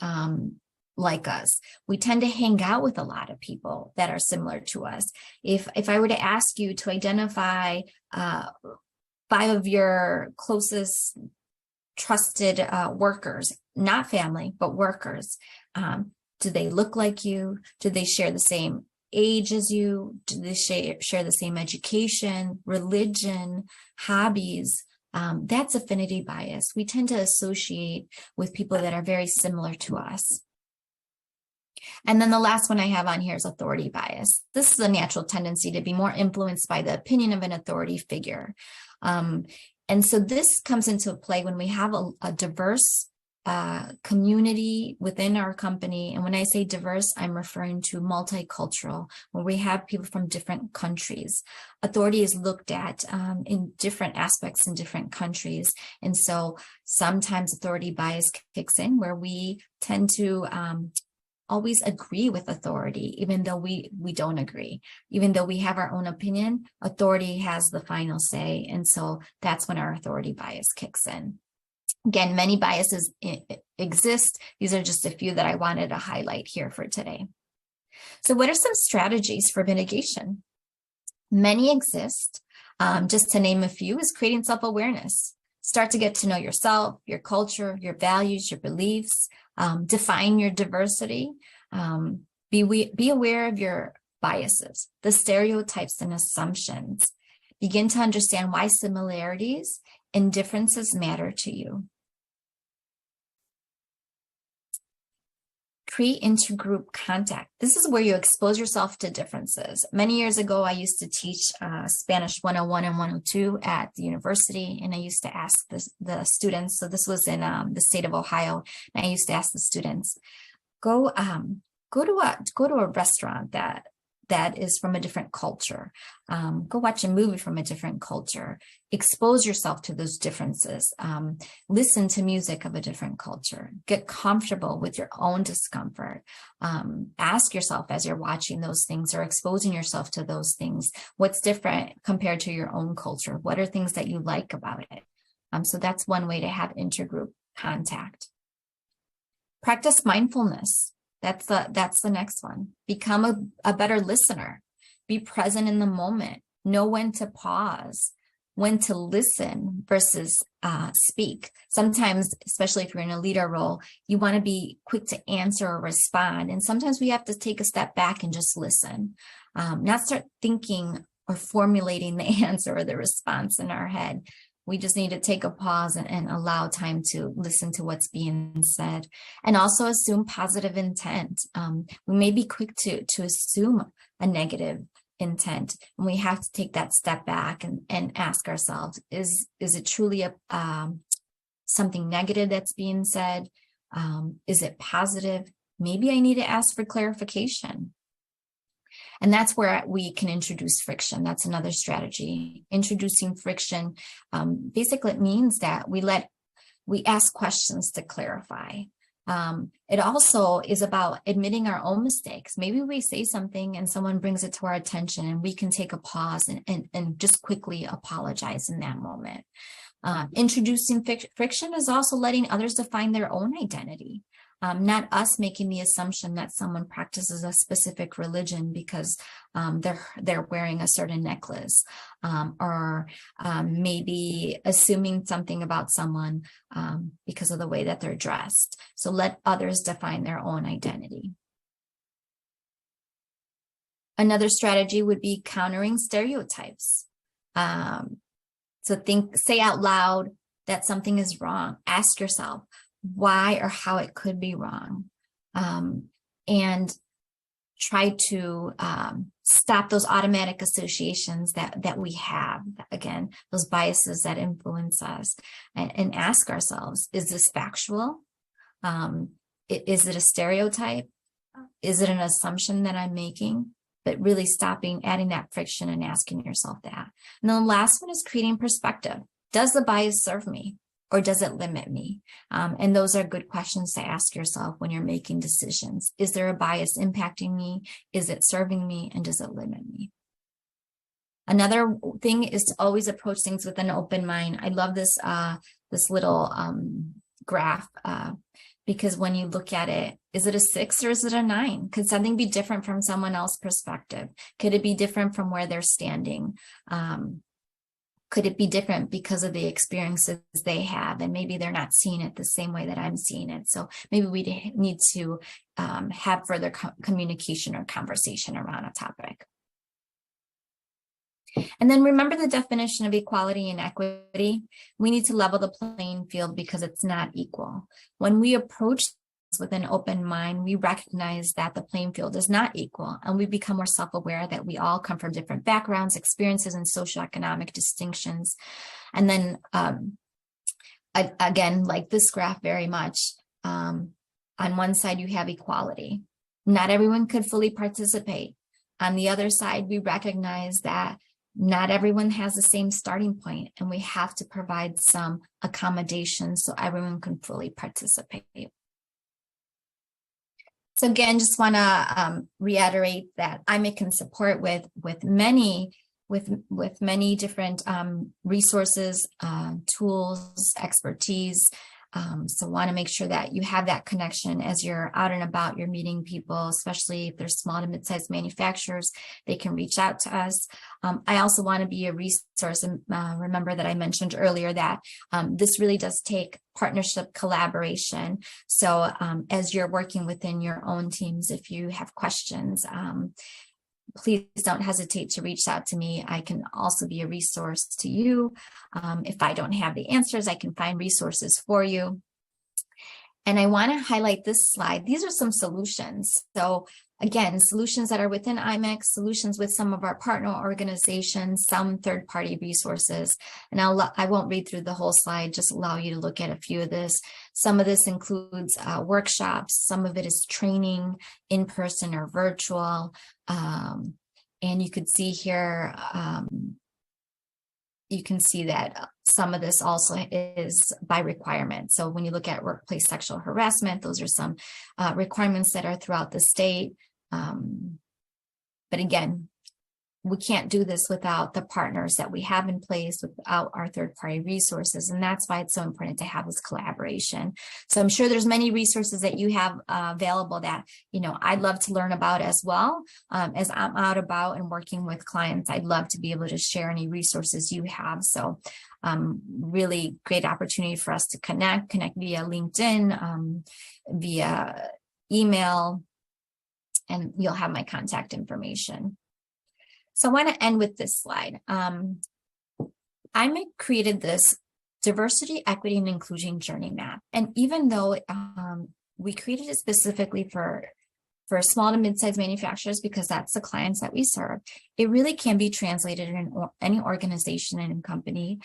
like us. We tend to hang out with a lot of people that are similar to us. If I were to ask you to identify 5 of your closest trusted workers, not family, but workers, do they look like you? Do they share the same age as you? Do they share the same education, religion, hobbies? That's affinity bias. We tend to associate with people that are very similar to us. And then the last one I have on here is authority bias. This is a natural tendency to be more influenced by the opinion of an authority figure. And so this comes into play when we have a diverse community within our company. And when I say diverse, I'm referring to multicultural, where we have people from different countries. Authority is looked at in different aspects in different countries. And so sometimes authority bias kicks in where we tend to always agree with authority, even though we don't agree. Even though we have our own opinion, authority has the final say. And so that's when our authority bias kicks in. Again, many biases exist. These are just a few that I wanted to highlight here for today. So what are some strategies for mitigation? Many exist. Just to name a few is creating self-awareness. Start to get to know yourself, your culture, your values, your beliefs. Define your diversity. Be aware of your biases, the stereotypes and assumptions. Begin to understand why similarities and differences matter to you. Create intergroup contact. This is where you expose yourself to differences. Many years ago, I used to teach Spanish 101 and 102 at the university, and I used to ask the students, so this was in the state of Ohio, and I used to ask the students, go to a restaurant that is from a different culture. Go watch a movie from a different culture. Expose yourself to those differences. Listen to music of a different culture. Get comfortable with your own discomfort. Ask yourself as you're watching those things or exposing yourself to those things, what's different compared to your own culture? What are things that you like about it? So that's one way to have intergroup contact. Practice mindfulness. That's the next one. Become a better listener. Be present in the moment. Know when to pause, when to listen versus speak. Sometimes, especially if you're in a leader role, you want to be quick to answer or respond. And sometimes we have to take a step back and just listen, not start thinking or formulating the answer or the response in our head. We just need to take a pause and allow time to listen to what's being said, and also assume positive intent. We may be quick to assume a negative intent, and we have to take that step back and ask ourselves, is it truly something negative that's being said? Is it positive? Maybe I need to ask for clarification. And that's where we can introduce friction. That's another strategy. Introducing friction, basically it means that we ask questions to clarify. It also is about admitting our own mistakes. Maybe we say something and someone brings it to our attention and we can take a pause and just quickly apologize in that moment. Introducing friction is also letting others define their own identity. Not us making the assumption that someone practices a specific religion because they're wearing a certain necklace, or maybe assuming something about someone because of the way that they're dressed. So let others define their own identity. Another strategy would be countering stereotypes. So say out loud, that something is wrong, ask yourself why or how it could be wrong. And try to stop those automatic associations that we have, again, those biases that influence us, and ask ourselves, is this factual? Is it a stereotype? Is it an assumption that I'm making? But really stopping, adding that friction and asking yourself that. And then the last one is creating perspective. Does the bias serve me or does it limit me? And those are good questions to ask yourself when you're making decisions. Is there a bias impacting me? Is it serving me? And does it limit me? Another thing is to always approach things with an open mind. I love this, this little graph, because when you look at it, is it a 6 or is it a 9? Could something be different from someone else's perspective? Could it be different from where they're standing? Could it be different because of the experiences they have? And maybe they're not seeing it the same way that I'm seeing it. So maybe we need to have further communication or conversation around a topic. And then remember the definition of equality and equity. We need to level the playing field because it's not equal. When we approach this with an open mind, we recognize that the playing field is not equal, and we become more self-aware that we all come from different backgrounds, experiences, and socioeconomic distinctions. And then, again, like this graph very much, on one side you have equality. Not everyone could fully participate. On the other side, we recognize that not everyone has the same starting point, and we have to provide some accommodations so everyone can fully participate. So again, just want to reiterate that IMIC can support with many different resources, tools, expertise. So want to make sure that you have that connection as you're out and about, you're meeting people, especially if they're small to mid-sized manufacturers, they can reach out to us. I also want to be a resource, and remember that I mentioned earlier that this really does take partnership collaboration. So as you're working within your own teams, if you have questions, please don't hesitate to reach out to me. I can also be a resource to you. If I don't have the answers, I can find resources for you. And I want to highlight this slide. These are some solutions. So again, solutions that are within IMEX, solutions with some of our partner organizations, some third-party resources. And I won't read through the whole slide, just allow you to look at a few of this. Some of this includes workshops. Some of it is training, in person or virtual. And you could see here, you can see that some of this also is by requirement. So when you look at workplace sexual harassment, those are some requirements that are throughout the state. But again, we can't do this without the partners that we have in place, without our third-party resources. And that's why it's so important to have this collaboration. So I'm sure there's many resources that you have available that, you know, I'd love to learn about as well. As I'm out about and working with clients, I'd love to be able to share any resources you have. So really great opportunity for us to connect via LinkedIn, via email, and you'll have my contact information. So I want to end with this slide. I created this diversity, equity, and inclusion journey map. And even though we created it specifically for small to mid-sized manufacturers, because that's the clients that we serve, it really can be translated in any organization and company.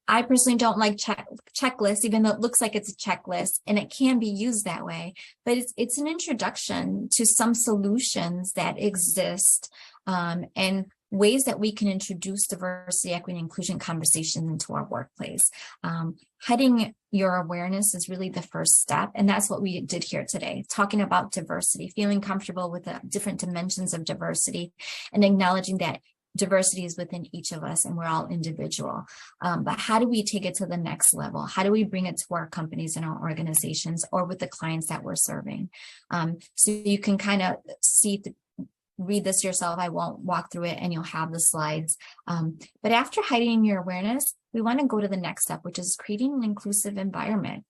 I personally don't like checklists, even though it looks like it's a checklist, and it can be used that way. But it's an introduction to some solutions that exist, and ways that we can introduce diversity, equity, and inclusion conversations into our workplace. Heading your awareness is really the first step, and that's what we did here today, talking about diversity, feeling comfortable with the different dimensions of diversity, and acknowledging that diversity is within each of us and we're all individual. But how do we take it to the next level? How do we bring it to our companies and our organizations, or with the clients that we're serving? So you can kind of read this yourself. I won't walk through it, and you'll have the slides. But after heightening your awareness, we want to go to the next step, which is creating an inclusive environment.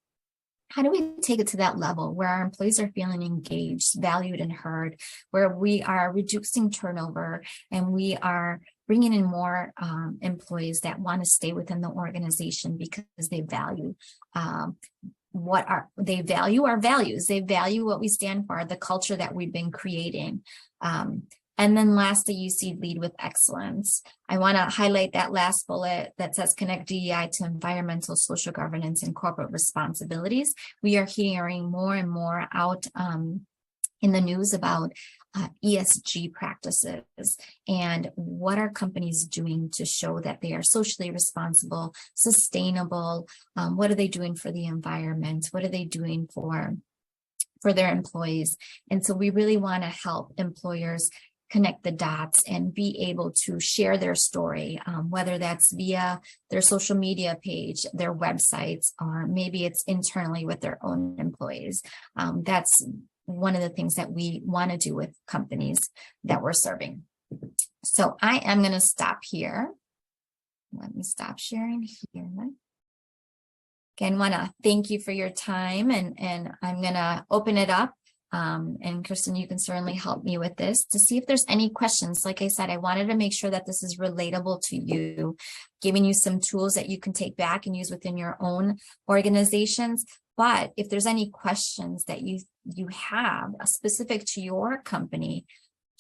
How do we take it to that level where our employees are feeling engaged, valued, and heard, where we are reducing turnover, and we are bringing in more employees that want to stay within the organization because they value they value our values. They value what we stand for, the culture that we've been creating. And then lastly, you see lead with excellence. I want to highlight that last bullet that says connect DEI to environmental, social governance, and corporate responsibilities. We are hearing more and more out in the news about ESG practices and what are companies doing to show that they are socially responsible, sustainable. What are they doing for the environment? What are they doing for their employees? And so we really want to help employers connect the dots and be able to share their story, whether that's via their social media page, their websites, or maybe it's internally with their own employees. That's one of the things that we want to do with companies that we're serving. So I am going to stop here. Let me stop sharing here. Again, want to thank you for your time, and I'm going to open it up. And Kristen, you can certainly help me with this to see if there's any questions. Like I said, I wanted to make sure that this is relatable to you, giving you some tools that you can take back and use within your own organizations. But if there's any questions that you have specific to your company,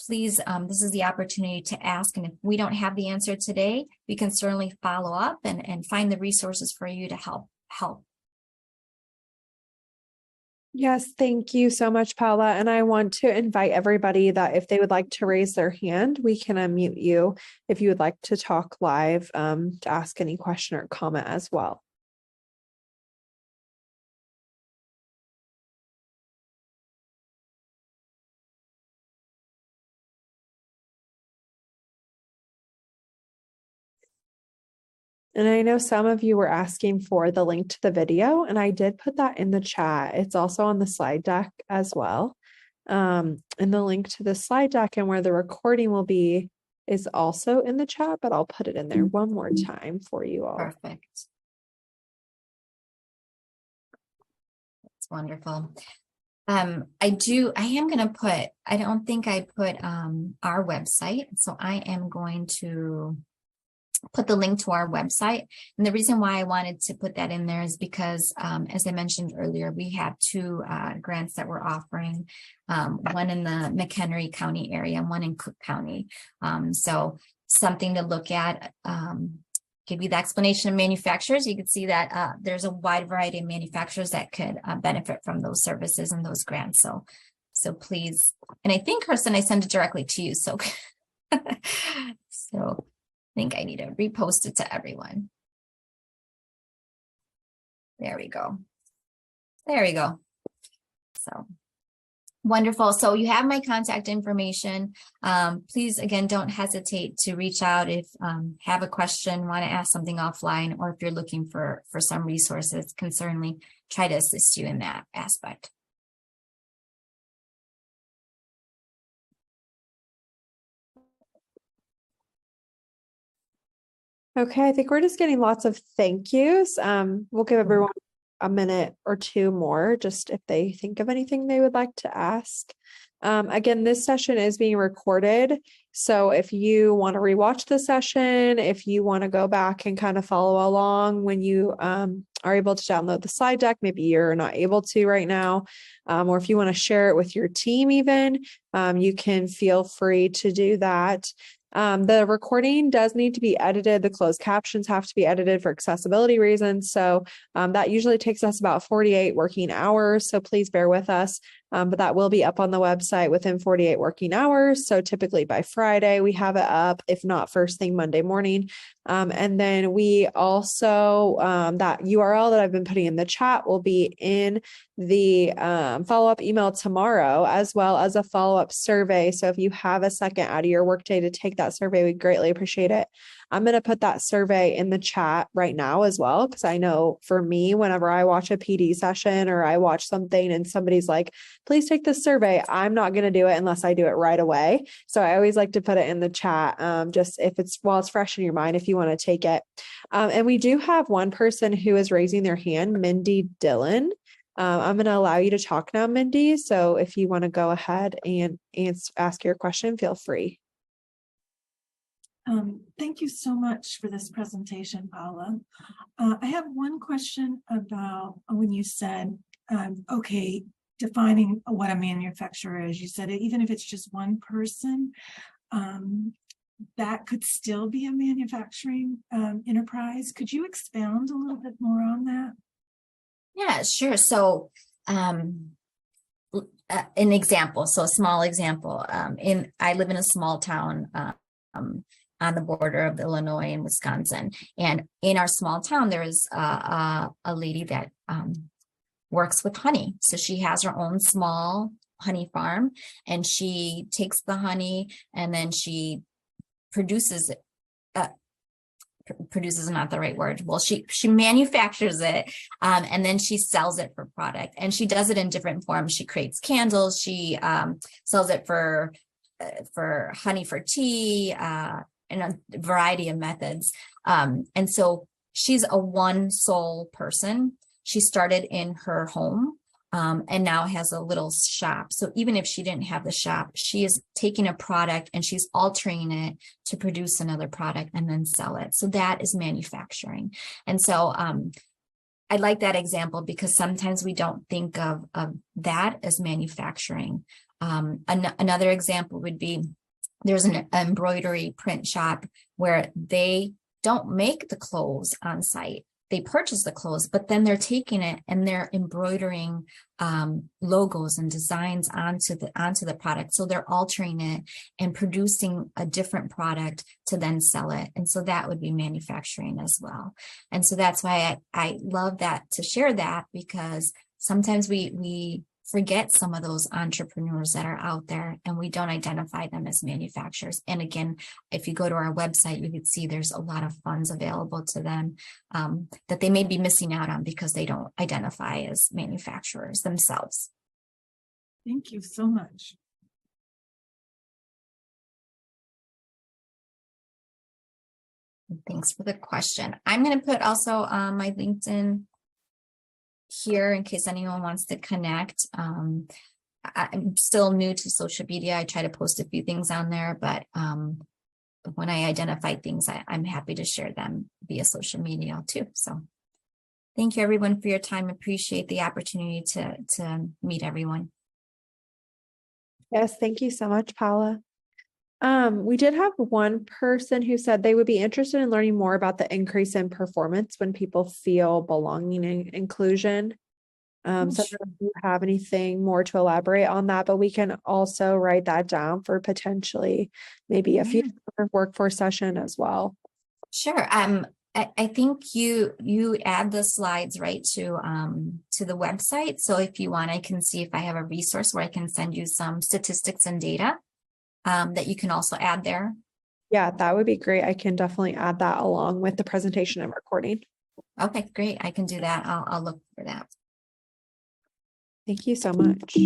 please, this is the opportunity to ask. And if we don't have the answer today, we can certainly follow up and find the resources for you to help. Yes, thank you so much, Paula. And I want to invite everybody that if they would like to raise their hand, we can unmute you if you would like to talk live to ask any question or comment as well. And I know some of you were asking for the link to the video, and I did put that in the chat. It's also on the slide deck as well. And the link to the slide deck and where the recording will be is also in the chat, but I'll put it in there one more time for you all. Perfect. That's wonderful. I am going to put, I don't think I put our website. So I am going to put the link to our website. And the reason why I wanted to put that in there is because, as I mentioned earlier, we have two grants that we're offering, one in the McHenry County area and one in Cook County. So something to look at. Give you the explanation of manufacturers. You can see that there's a wide variety of manufacturers that could benefit from those services and those grants. So please, and I think, Kristen, I sent it directly to you. So, so I think I need to repost it to everyone. There we go. There we go. So wonderful. So you have my contact information. Please, again, don't hesitate to reach out if have a question, want to ask something offline, or if you're looking for some resources, can certainly try to assist you in that aspect. Okay, I think we're just getting lots of thank yous. We'll give everyone a minute or two more, just if they think of anything they would like to ask. Again, this session is being recorded. So if you want to rewatch the session, if you want to go back and kind of follow along when you are able to download the slide deck, maybe you're not able to right now, or if you want to share it with your team even, you can feel free to do that. The recording does need to be edited. The closed captions have to be edited for accessibility reasons. So that usually takes us about 48 working hours. So please bear with us. But that will be up on the website within 48 working hours. So typically by Friday, we have it up, if not first thing Monday morning. And then we also, that URL that I've been putting in the chat will be in the follow-up email tomorrow, as well as a follow-up survey. So if you have a second out of your workday to take that survey, we'd greatly appreciate it. I'm going to put that survey in the chat right now as well, because I know for me, whenever I watch a PD session or I watch something and somebody's like, please take this survey, I'm not going to do it unless I do it right away. So I always like to put it in the chat, just if it's, while it's fresh in your mind, if you want to take it. And we do have one person who is raising their hand, Mindy Dillon. I'm going to allow you to talk now, Mindy. So if you want to go ahead and ask your question, feel free. Thank you so much for this presentation, Paula. I have one question about when you said, okay, defining what a manufacturer is. You said even if it's just one person, that could still be a manufacturing enterprise. Could you expound a little bit more on that? Yeah, sure. So, an example, so a small example, I live in a small town, on the border of Illinois and Wisconsin. And in our small town, there is a lady that, works with honey. So she has her own small honey farm, and she takes the honey and then she produces it. Produces is not the right word. Well, she manufactures it, and then she sells it for product, and she does it in different forms. She creates candles. She sells it for honey for tea, and a variety of methods. And so she's a one sole person. She started in her home. And now has a little shop. So even if she didn't have the shop, she is taking a product and she's altering it to produce another product and then sell it. So that is manufacturing. And so I like that example because sometimes we don't think of that as manufacturing. Another example would be there's an embroidery print shop where they don't make the clothes on site. They purchase the clothes, but then they're taking it and they're embroidering logos and designs onto the product. So they're altering it and producing a different product to then sell it. And so that would be manufacturing as well. And so that's why I love that, to share that, because sometimes we forget some of those entrepreneurs that are out there and we don't identify them as manufacturers. And again, if you go to our website, you can see there's a lot of funds available to them that they may be missing out on because they don't identify as manufacturers themselves. Thank you so much. Thanks for the question. I'm going to put also my LinkedIn here in case anyone wants to connect. I'm still new to social media. I try to post a few things on there, but when I identify things, I'm happy to share them via social media too. So thank you everyone for your time. Appreciate the opportunity to meet everyone. Yes, thank you so much, Paula. We did have one person who said they would be interested in learning more about the increase in performance when people feel belonging and inclusion. So I don't know if you have anything more to elaborate on that, but we can also write that down for potentially maybe a future workforce session as well. Sure. I think you add the slides right to the website. So if you want, I can see if I have a resource where I can send you some statistics and data that you can also add there. Yeah, that would be great. I can definitely add that along with the presentation I'm recording. Okay, great. I can do that. I'll look for that. Thank you so much.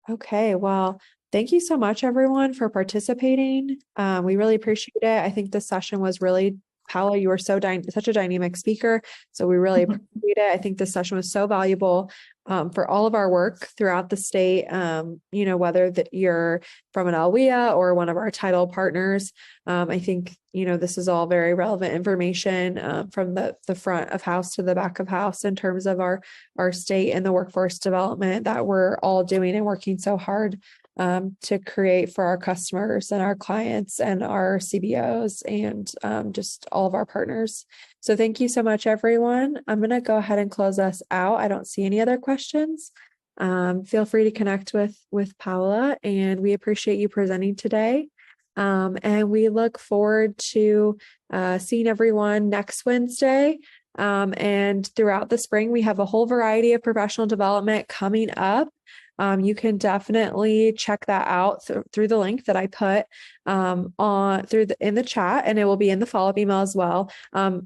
Okay, well, thank you so much, everyone, for participating. We really appreciate it. I think this session was really, Paula, you were such a dynamic speaker. So we really appreciate it. I think this session was so valuable for all of our work throughout the state. Whether that you're from an Alwea or one of our title partners, I think, this is all very relevant information from the front of house to the back of house in terms of our state and the workforce development that we're all doing and working so hard to create for our customers and our clients and our CBOs and just all of our partners. So thank you so much, everyone. I'm going to go ahead and close us out. I don't see any other questions. Feel free to connect with Paula, and we appreciate you presenting today. And we look forward to seeing everyone next Wednesday. And throughout the spring, we have a whole variety of professional development coming up. You can definitely check that out through the link that I put in the chat, and it will be in the follow-up email as well.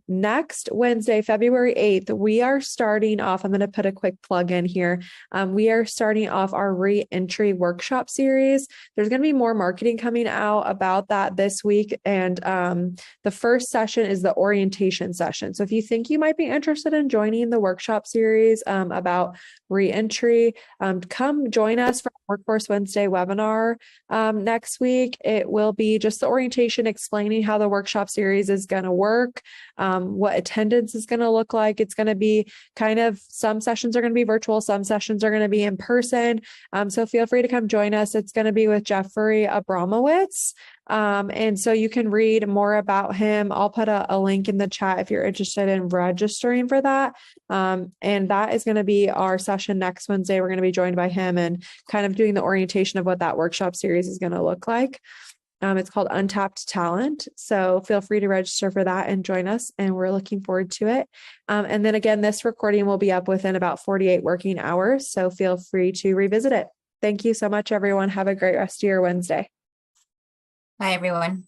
Next Wednesday, February 8th, we are starting off. I'm going to put a quick plug in here. We are starting off our re-entry workshop series. There's going to be more marketing coming out about that this week, and the first session is the orientation session. So if you think you might be interested in joining the workshop series about re-entry, come come join us for Workforce Wednesday webinar next week. It will be just the orientation explaining how the workshop series is going to work, what attendance is going to look like. It's going to be kind of, some sessions are going to be virtual, some sessions are going to be in person. So feel free to come join us. It's going to be with Jeffrey Abramowitz. And so you can read more about him. I'll put a link in the chat if you're interested in registering for that. And that is going to be our session next Wednesday. We're going to be joined by him and kind of doing the orientation of what that workshop series is going to look like. It's called Untapped Talent. So feel free to register for that and join us. And we're looking forward to it. And then again, this recording will be up within about 48 working hours. So feel free to revisit it. Thank you so much, everyone. Have a great rest of your Wednesday. Bye, everyone.